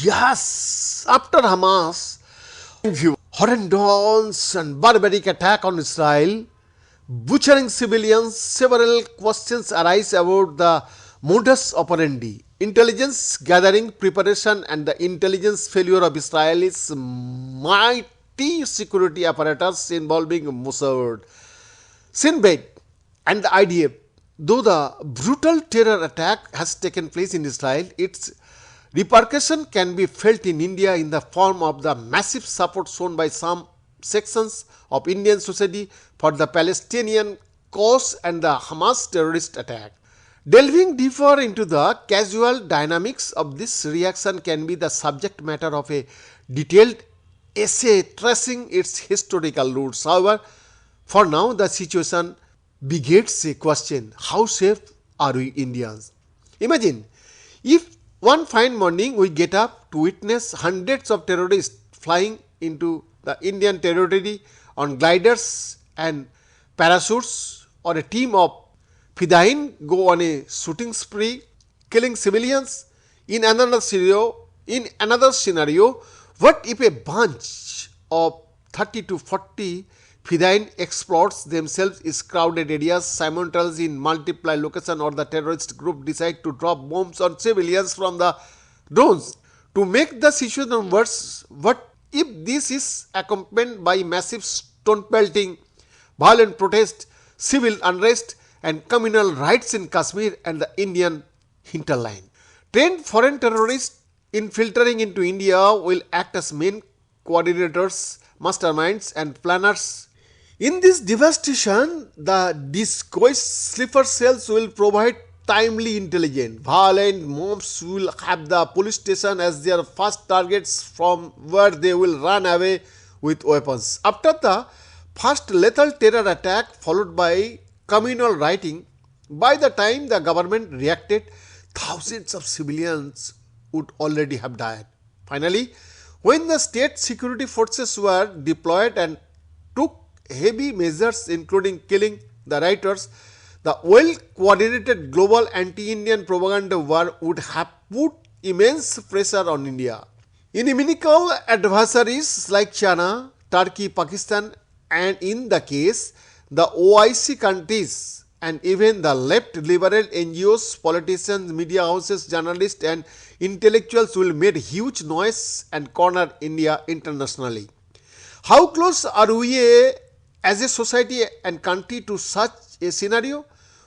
Yes, after Hamas horrendous and barbaric attack on Israel, butchering civilians, several questions arise about the modus operandi, intelligence gathering, preparation, and the intelligence failure of Israel's mighty security apparatus involving Mossad, Shin Bet, and the IDF. Though the brutal terror attack has taken place in Israel, its repercussion can be felt in India in the form of the massive support shown by some sections of Indian society for the Palestinian cause and the Hamas terrorist attack. Delving deeper into the casual dynamics of this reaction can be the subject matter of a detailed essay tracing its historical roots. However, for now the situation begets a question: how safe are we Indians? Imagine if one fine morning we get up to witness hundreds of terrorists flying into the Indian territory on gliders and parachutes, or a team of Fidain go on a shooting spree, killing civilians. In another scenario, what if a bunch of 30 to 40 Fidain exploits themselves in crowded areas simultaneously in multiple locations, or the terrorist group decide to drop bombs on civilians from the drones? To make the situation worse, what if this is accompanied by massive stone pelting, violent protest, civil unrest, and communal riots in Kashmir and the Indian hinterland? Trained foreign terrorists infiltrating into India will act as main coordinators, masterminds, and planners. In this devastation, the disguised sleeper cells will provide timely intelligence. Violent mobs will have the police station as their first targets, from where they will run away with weapons. After the first lethal terror attack followed by communal rioting, by the time the government reacted, thousands of civilians would already have died. Finally, when the state security forces were deployed and took heavy measures including killing the rioters, the well-coordinated global anti-Indian propaganda war would have put immense pressure on India. Inimical adversaries like China, Turkey, Pakistan, and in the case the OIC countries, and even the left liberal NGOs, politicians, media houses, journalists, and intellectuals will make huge noise and corner India internationally. How close are we as a society and country to such a scenario?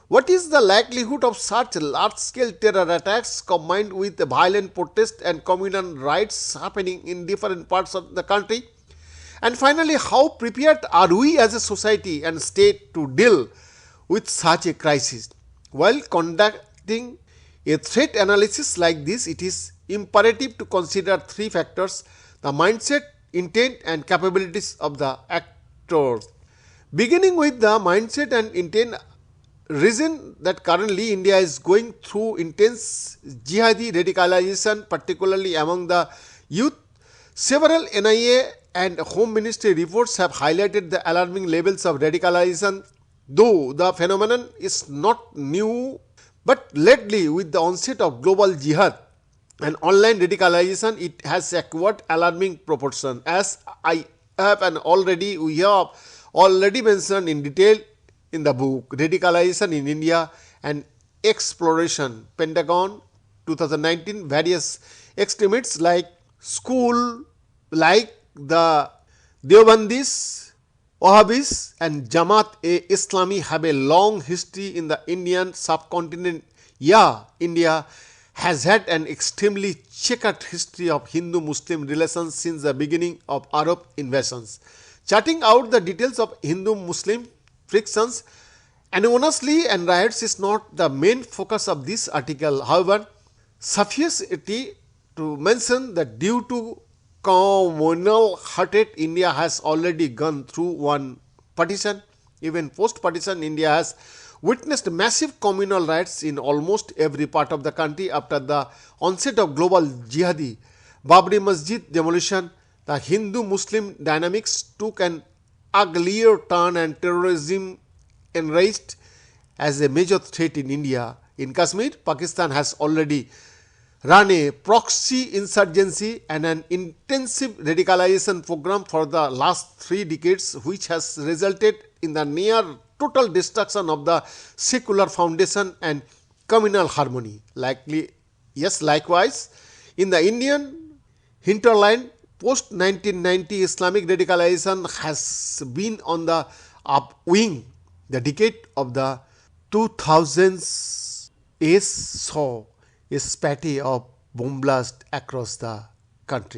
What is the likelihood of such large-scale terror attacks combined with violent protest and communal riots happening in different parts of the country? And finally, how prepared are we as a society and state to deal with such a crisis? While conducting a threat analysis like this, it is imperative to consider three factors: the mindset, intent, and capabilities of the actors. Beginning with the mindset and intent, reason that currently India is going through intense jihadi radicalization, particularly among the youth. Several NIA and Home Ministry reports have highlighted the alarming levels of radicalization. Though the phenomenon is not new, but lately with the onset of global jihad and online radicalization, it has acquired alarming proportion. As we have already mentioned in detail in the book Radicalization in India and Exploration, Pentagon 2019, various extremists like the Deobandis, Wahhabis, and Jamaat-e-Islami have a long history in the Indian subcontinent. India has had an extremely checkered history of Hindu-Muslim relations since the beginning of Arab invasions. Charting out the details of Hindu-Muslim frictions anonymously and riots is not the main focus of this article. However, suffice it to mention that due to communal hatred, India has already gone through one partition. Even post-partition, India has witnessed massive communal riots in almost every part of the country. After the onset of global jihadi, Babri Masjid demolition, the Hindu-Muslim dynamics took an uglier turn and terrorism enraged as a major threat in India. In Kashmir, Pakistan has already run a proxy insurgency and an intensive radicalization program for the last 3 decades, which has resulted in the near total destruction of the secular foundation and communal harmony. Likewise, in the Indian hinterland, post 1990 Islamic radicalization has been on the upwing. The decade of the 2000s saw a spate of bomb blast across the country.